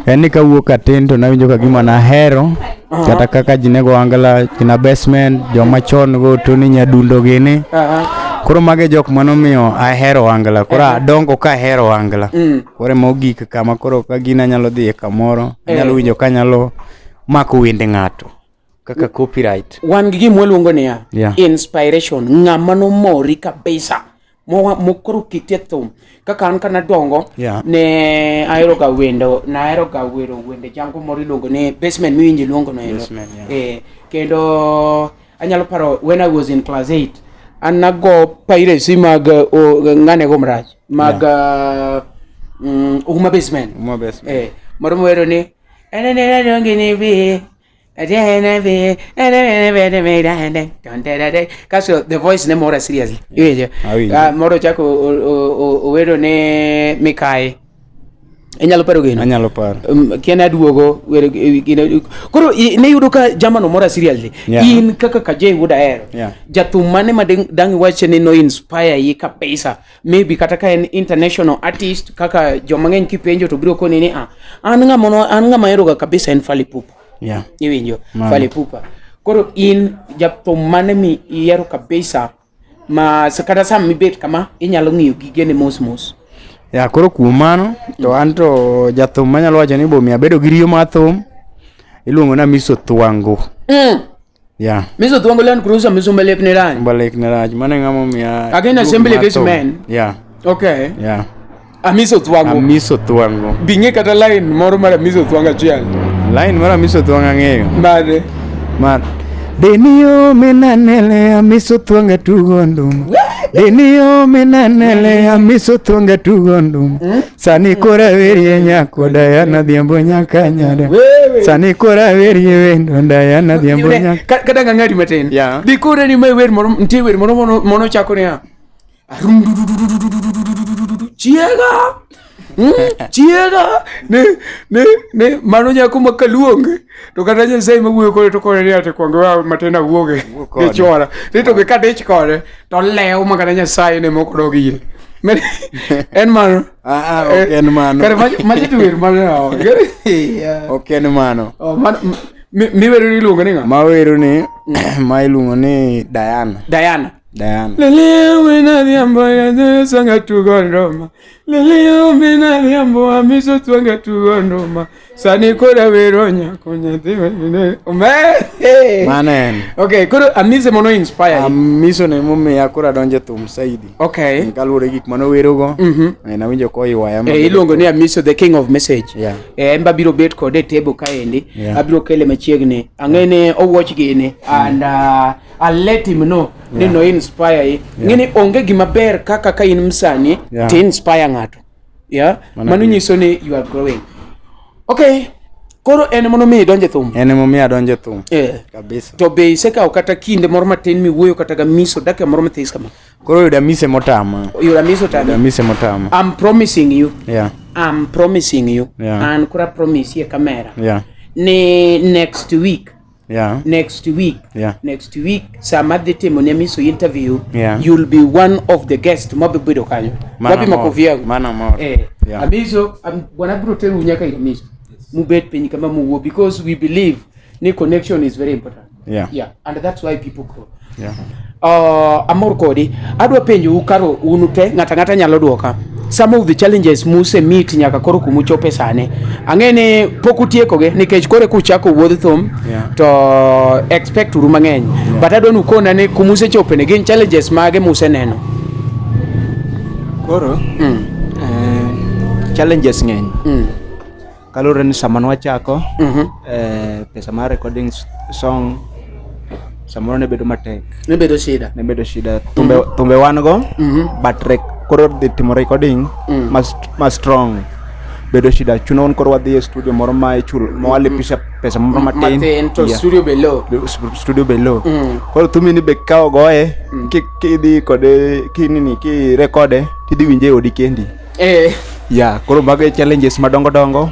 En ni kawuok atin to nawinjo ka gima nahero kata kaka jinego angla kina basement joma chon go to ni nyadundo gini. Koro mage jok manomiyo ahero angla. Koro adongo ka ahero angla. Koro mogik kama koro ka gina nyalo dhi kamoro, nyalo winjo ka nyalo mako wende ng'ato kaka copyright. Wan gi gimwa luongo ni inspiration, ng'ama nomori kabisa. Mokoro kitie thum kaka an kana dongo ne ahero ga wendo wende jango moro iluongo ni basement miwinjo luongo no endo. Kendo anyalo paro when I was in class 8 anago piracy mag ngane gomraj mag uma basement moro wero ni ene dongi ni bi kaso the voice ne mora seriously iweje moro chako wero ne Mikai inyalo paro gino anyalo paro kiana duogo wero koro ne yudo ka jamano mora seriously in kaka Kajay Wuod Ahero jathum mane madang wache ni no inspire yi kabisa maybe kata ka en international artist kaka jomang'eny kipenjo to biro koni ni an ng'ama hero ga kabisa en Fally Ipupa iwinjo Fally Ipupa koro in jathum mane mi yero kabisa ma sakata sam mi bet kama inyalo ng'iyo gigene mos koro kuom mano to an to jathum manyalo wacho ni bo mi abedo gi riyo mar thum iluongo na Miso Thwango Miso Thwango Land Cruiser Miso Balekne Raj mane ng'amo miya again assembly this man okay Miso Thwango binge kata line moro mar Miso Thwango achiel line mar Miso Thwango ang'eyo mane Denio menanele Miso Thwango tugondum Denio menanele Miso Thwango tugondum Sani kora verie nyako Dayana dhiambo nyaka nyada Sani kora verie wendo Dayana dhiambo nyaka kata ng'ang'adi matin di kora ni mai wer moro ntie wer moro mono chako ne chiega ne mano nyako makaluonge to kata Nyasaye mawuoyo kode to kore ni ate kuongo matena wuoge ke chora to ke kadich kode to lew ma kata Nyasaye ne moko dog ire en mano en mano kare maji tuwer mano en mano mi wero ni luongo ni ng'a ma wero ni ma iluongo ni Diana Leleo mena diambo ya sanga tugondoma Leleo mena diambo Miso Thwango tugondoma Sani kora weronya kunyati manen okay koro amise mono inspire Miso ne mume ya kora donje thum saidi okay kalure gik mano werogo na winjo ko iwaya iluongo ni Miso the king of message emba biro bet kode table kaendi abiro kele machiegni ang'ene owatch gini and I'll let him know ni no inspire ngini onge gima ber kaka ka in msani ti inspire ng'ato mano nyiso ni you are growing okay koro en mono mi donje thum kabisa to be seka kata kinde moro matin mi wuoyo kata ga Miso dake moro matis kama koro yuda mise motama I'm promising you and kura promise ye kamera ni next week next week sama dhitimo ne Miso interview you'll be one of the guests mabibedo kanyo wapi makovia Miso bwana bro teru nyaka ile Miso mubet penyi kama muwo because we believe ni connection is very important and that's why people go amor kodi adwa penjo ukaro unute ngata nyalo duoka some of the challenges muse meet nyaka koro kumuchope sane ang'ene pokutieko ge nikech kore kuchako wuodh thum to expect uru mang'eny but adonu kona ne kumuse chope ne gin challenges mage muse neno koro challenges ng'eny kalure ni sama nwachako pesa mar recording song samoro ne bedo matek ne bedo shida tumbe wan go but koro the timo recording must strong bedo shida chunon koro wadhi e studio moro ma ichul mwale pesa moro matin to studio below koro tumi ni be kao goe kidhi kode kinini ki rekode tidhi winje odi kendi koro mago challenges madongo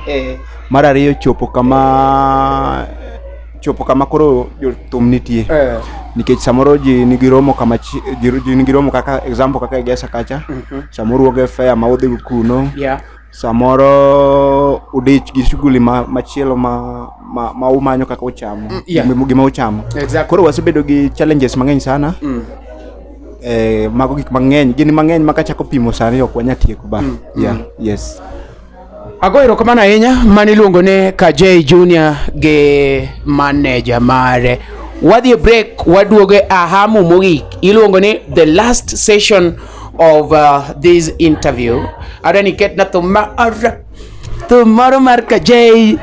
mar ariyo chopo kama koro thum nitie nikech samoro ji nigi romo kaka example kaka Gesa kacha samoro woge fair ma udhi kuno samoro udich gi shughuli machielo ma umanyo kaka uchamo gima uchamo koro wasebedo gi challenges mang'eny sana mago gik mang'eny gin mang'eny makachako pimo sani ok wanyatieko ba yes agoiro kamana ahinya mani luongo ne Kajay Junior ge manager mare wadhi e break waduoge ahamu mogik iluongo ni the last session of this interview adani ket na thum thum moro mar Kajay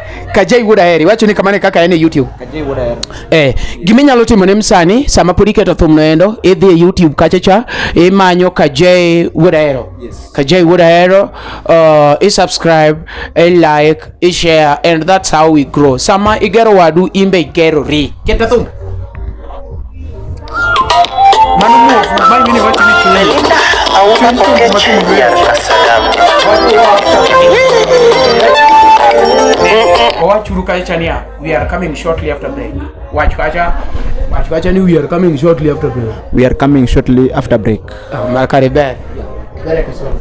Wuod Ahero. Wacho ni kamane kaka en e YouTube. Kajay Wuod Ahero. Giminyalo timo ne msani sama pod iketo thum no endo, idhi e YouTube kacha imanyo Kajay Wuod Ahero. Yes. Kajay Wuod Ahero, subscribe, like, share, and that's how we grow. Sama igero wadu imbe igero ri. Keta thum. Manu move, mai mini wacho ni chule. Auma pokeche ya kasadamu. Wachuru kacha ni we are coming shortly after break. Watch kacha ni we are coming shortly after break. We are coming shortly after break. Makaribe. Bere kasoro.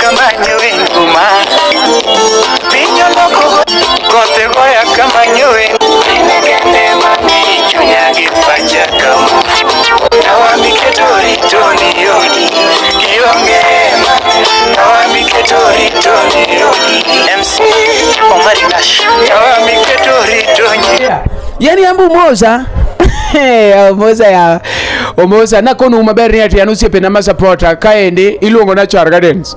Kamanyo inguma Pinyo loko kote goya kamanyo Inegende mami chunya gipacha kama Nawa miketori toni yoni Kiongema Nawa miketori toni yoni MC Omari Nash Nawa miketori toni Yani ambu moza Omoza na kono maber ni ati anusiepe na supporter kaendi iluongo na Char Gardens.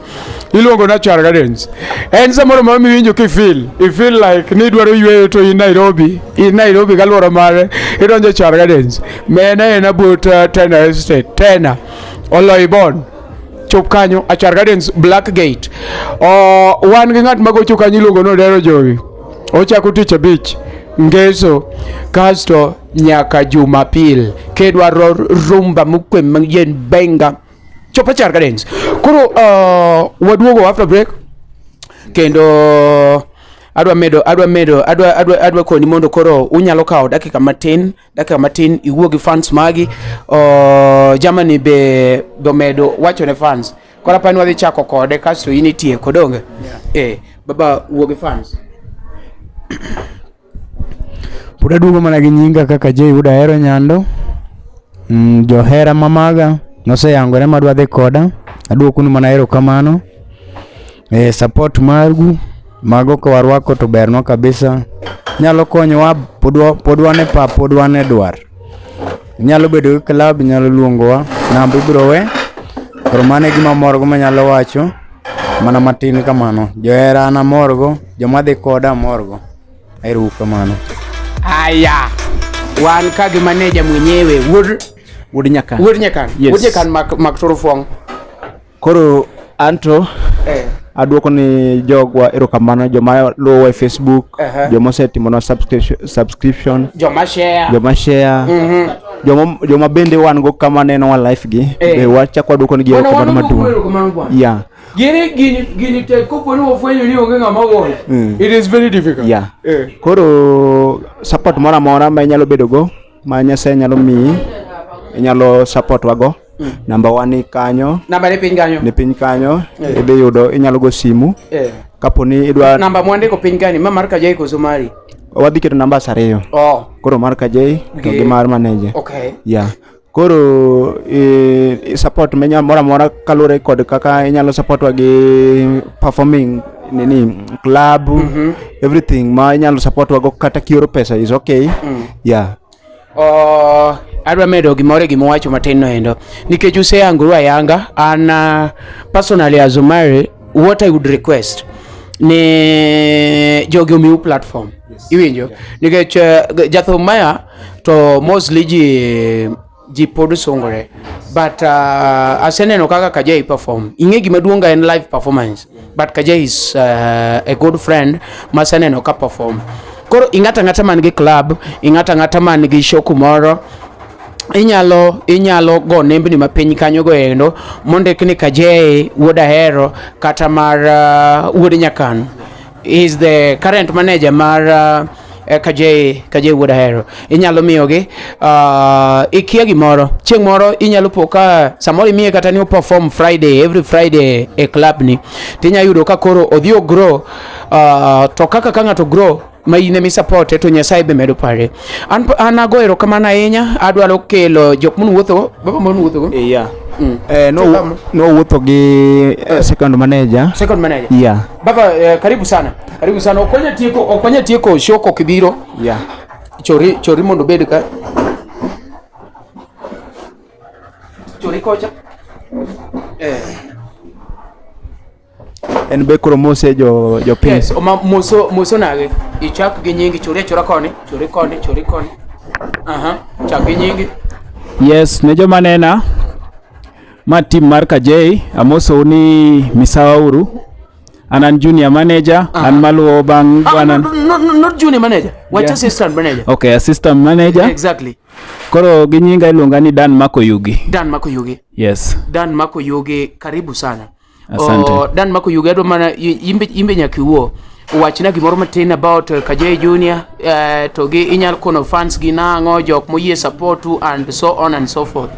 En samoro mami winjo ki feel like ni dwaro yweyo to in Nairobi galworo mare idonjo Char Gardens. Mena en about Tena Estate Tena Oloibon chop kanyo a Char Gardens Blackgate. Wan gi ng'at magocho kanyo iluongo no Dero Jowi. Ochako tich abich Ngeso kasto nyaka Jumapil kedwaro rumba mukwe yen benga chopa Char Gardens. Koro waduogo after break kendo adwa koni mondo koro unyalo kawo dakika matin iwuo gi fans magi Germany be medo wacho ne fans kora pani wadhi chako kode kasto initie kodonge baba wuo gi fans. Pura dugo mana gi nyinga kaka Kajay Wuod Ahero nyando. Johera mamaga nose yangore madwa dhi koda. Aduokunu mana erokamano. Support margu mago ko warwako to bernwa kabisa. Nyalo konyowa podwane pa podwane dwar. Nyalo bedo club nyalo luongowa namba ibiro we. Koro mane gima morgo manyalo wacho mana matin kamano. Johera na morgo, joma dhi koda morgo. Erokamano. Aya wan kagi manager mwenyewe Wuod Nyakan. Yes. Wuod Nyakan mak Torofong. Koro anto aduoko ni jogwa erokamano joma luwo e Facebook, joma osetimo na subscription, joma share, joma bende wan go kama neno wa life gi be wachako aduoko ni erokamano maduong'. Yeah. Gini te kopo ni ofwenyo ni onge ng'ama goyo. It is very difficult. Yeah. Koro support mora mora ma inyalo bedo go ma Nyasaye nyalo miyi inyalo support wago. Number 1 ni kanyo. Namba ni piny kanyo. Idhi yudo inyalo go simu. Kaponi idwa namba mwande ko piny kanyo mar Kajay ko Somali. Wadhi keto namba 2. Koro mar Kajay to gi mar manager. Okay. Yeah. Koro support menya mora kalure kod kaka inyalo support wagi performing nini club everything ma inyalo support wago kata kioro pesa is okay. Yeah. Adwa medo gimoro wacho matin no endo nikech useyanguru ayanga an personally as Omari what I would request ne jogi omiu platform. Iwinjo nikech jathumaya to mostly ji pod songore but aseneno kaka Kajay perform inge gima duonga en live performance but Kajay is a good friend maseneno ka perform. Koro ing'ata man gi club ing'ata man gi show kumoro inyalo go nembni mapiny kanyo go endo mondik ni Kajay Wuod Ahero kata mar Wuod Nyakan. He is the current manager mar Kajay Wuod Ahero. Inyalo miyogi ikia gimoro chieng' moro inyalo poka samoro imiye kata ni perform every Friday e club ni tinya yudo ka koro odhi grow to kaka ng'ato grow ma ine mi support to Nyasaye be medo pare. An ago erokamano ahinya adwaro kelo jok mun wuotho baba mon wuotho go. no wuotho gi second manager. Second manager. Yeah. Baba karibu sana. Karibu sana. Okonya tieko shoko kibiro. Yeah. Chori mondo bed ka. Chori kocha. En be koro mose jo piny. Yes, moso nage. Ichak gi nyingi chora koni. Chak gi nyingi. Yes, ne joma nena. Ma team mar Kajay, amoso ni misawa uru. Anan junior manager, an maluo bang not junior manager. What assistant manager? Okay, assistant manager. Exactly. Koro ginyinga iluonga ni Dan Makoyugi. Dan Makoyugi. Yes. Dan Makoyugi, karibu sana. Asante. Dan Makoyugi ado mana imbe nyakiwo. Wachina gimoro matin about Kajay Junior, to gi inyal kono fans gi nango jok moyie support and so on and so forth.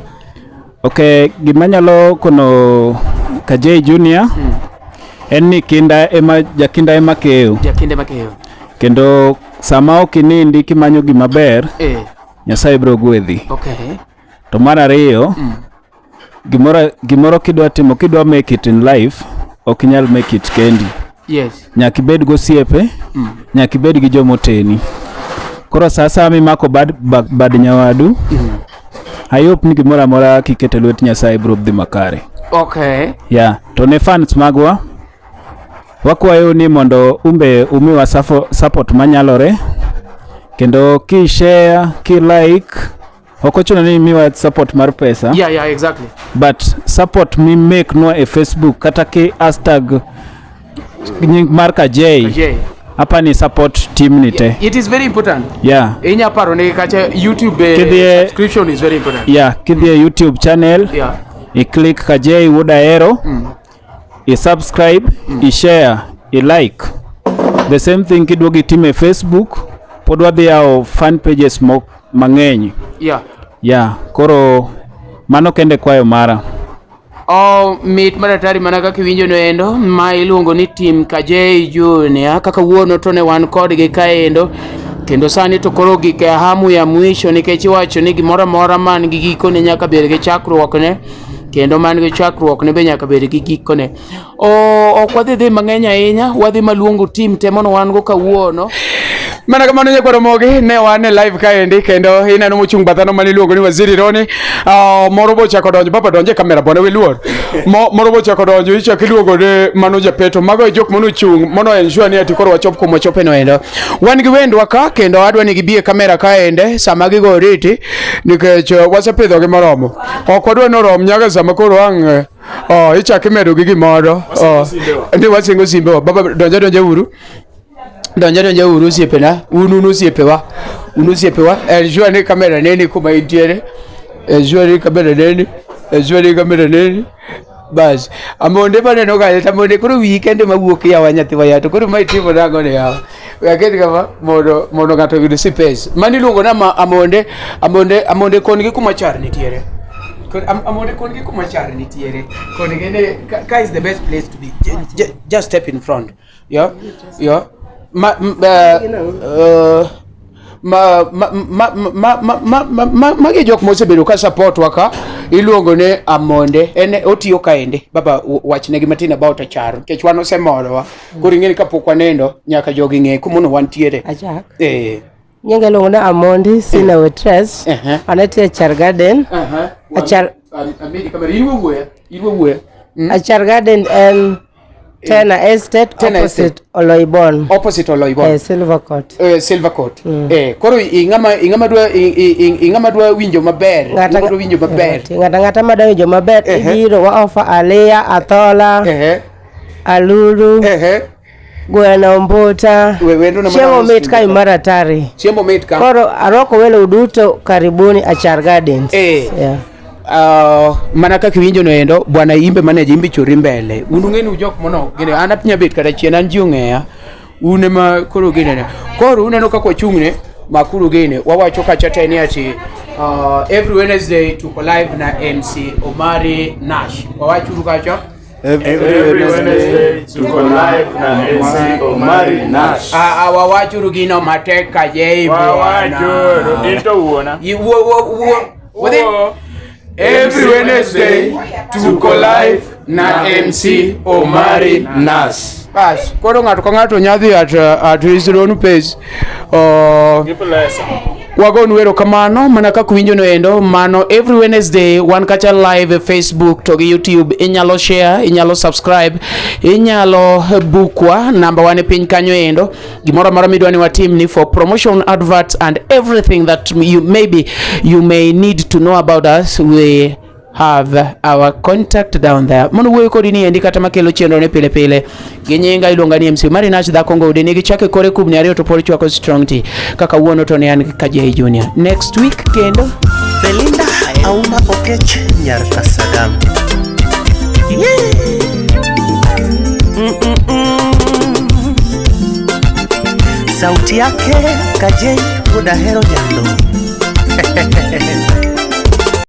Okay, gimanyalo kono Kajay Junior en ni jakinda ema keyo. Kendo sama okinindi kimanyo gimaber, Nyasaye biro gwedhi. Okay. To mar ariyo, gimoro kidwa make it in life, okinyal make it kendi. Yes. Nyaka ibed gosiepe, nyaka ibed gi jomoteni. Koro sasa mimako bad nyawadu. Ayop ni gimoro amora kikete lwet Nyasaye biro dhi makare. Okay. Yeah, to ne fans magwa wakwayo ni mondo umiwa support manyalore. Kendo ki share, ki like, okochuno ni miwa support mar pesa. Yeah, exactly. But support me make no a Facebook kata ki hashtag nying mar Kajay. Hapa ni support team nite. It is very important. Yeah. Inya paro ne kacha YouTube subscription is very important. Yeah, kidhie YouTube channel. Yeah. I-click Kajay Wuod Ahero. I-subscribe, I-share, I-like. The same thing kidwogi team Facebook. Podwa dhi yao fan pages mang'eny. Yeah. Yeah, koro mano kende kwayo mara. Meet maratari manaka kiwinjo no endo ma iluongo ni team Kajay Junior kaka wuono to ne wan kod gi kaendo kendo sani to koro gi ke hamu ya mwisho nikech iwacho ni gimoro amora man gi giko ne nyaka bed gi chakruok ne kendo man gi chakruok ne be nyaka bed gi giko ne. Ok wadhi mang'eny ahinya, wadhi maluongo team te mono wan go kawuono. Mana kamano nyakwaro mogi ne wan live kaendi kendo ineno mochung' bathano mani luongo ni Waziri Roni. Moro bochako donjo, baba donje kamera bwana we luor. Moro bochako donjo ichako iluongo ne mano japeto. Mago e jok mono chung' mono ensure ni ati koro wachop kuma wachope no endo. Wan gi wendwa ka kendo adwa ni gibie kamera kaende sama gigo riti nikech wasepidho gi moromo. Ok wadwa ni orom nyaka sama koro ang' ichako imedo gi gimoro. Ndi wasingo simbewa. Baba donje uru. Donja uru siepena, unu siepewa. Ensure ni kamera neni kuma intiere. Ensure ni kamera neni. Bas. Amonde pane no kaya tamonde kuru weekend mawuok ya wanyati wa yato. Kuru maitimo nango ne yawa. Waketi kama mono gato yudu si pes. Mani lungo na amonde kongi kumachar nitiere. Amonde kongi kumachar nitiere. Kongi ne ka is the best place to be. Just step in front. Yeah. Magi jok mosebedo ka support waka iluongo ne Amonde en otiyo kaende. Baba wachne gi matin about acharo kech wan osemorowa koro ing'eni kapok wanendo nyaka jogi ng'e kumono wantiere. Ajak nyinga luongo ne Amonde sina wetres anati Achar Garden. Achar Garden and Tena Estate opposite Oloibon. Silver Court. Koro ingama dwa winjo maber. Ngata madwa winjo maber. Ibiro wa offer Alea, Athola, Aluru, Gweno Mbuta. Chiemo mit kai maratari. Koro aroko welo uduto karibuni Achar Gardens. Yeah. Mana kaka winjo no endo bwana imbe manager imbe chori mbele unungeni ujok mono gene anapinya bet kada chien an jiung'eya une ma koro gene koro uneno kako chung'ne makuru gene wawacho kacha teni ati every Wednesday tuko live na MC Omari Nash wawachuru kacha every Wednesday tuko live na MC Omari Nash wawachuru gino mateka jei bwana wawachuru ito uona wo every Wednesday tuko live na MC Omari Nas. Bas, koro ng'ato ka ng'ato nyadhi at his own pace. Wagon wero kamano mana kaka winjo no endo mano every Wednesday wan kacha live Facebook to YouTube inyalo share inyalo subscribe inyalo bookwa number 1 pin kanyo endo gimoro mara midwani wa team ni for promotion adverts and everything that you may need to know about us. We have our contact down there. Mono wuoyo kodi ni endi kata makelo chenro ne pile pile. Ginyinga iluonga ni MC Omari Nas dha kongo udeni gichake kore kubni ariyo to pori chwako strong tea. Kaka wuono to ne an Kajay Junior. Next week kendo Belinda Auma Okech nyar Sadam. Sauti yake Kajay Wuod Ahero nyando.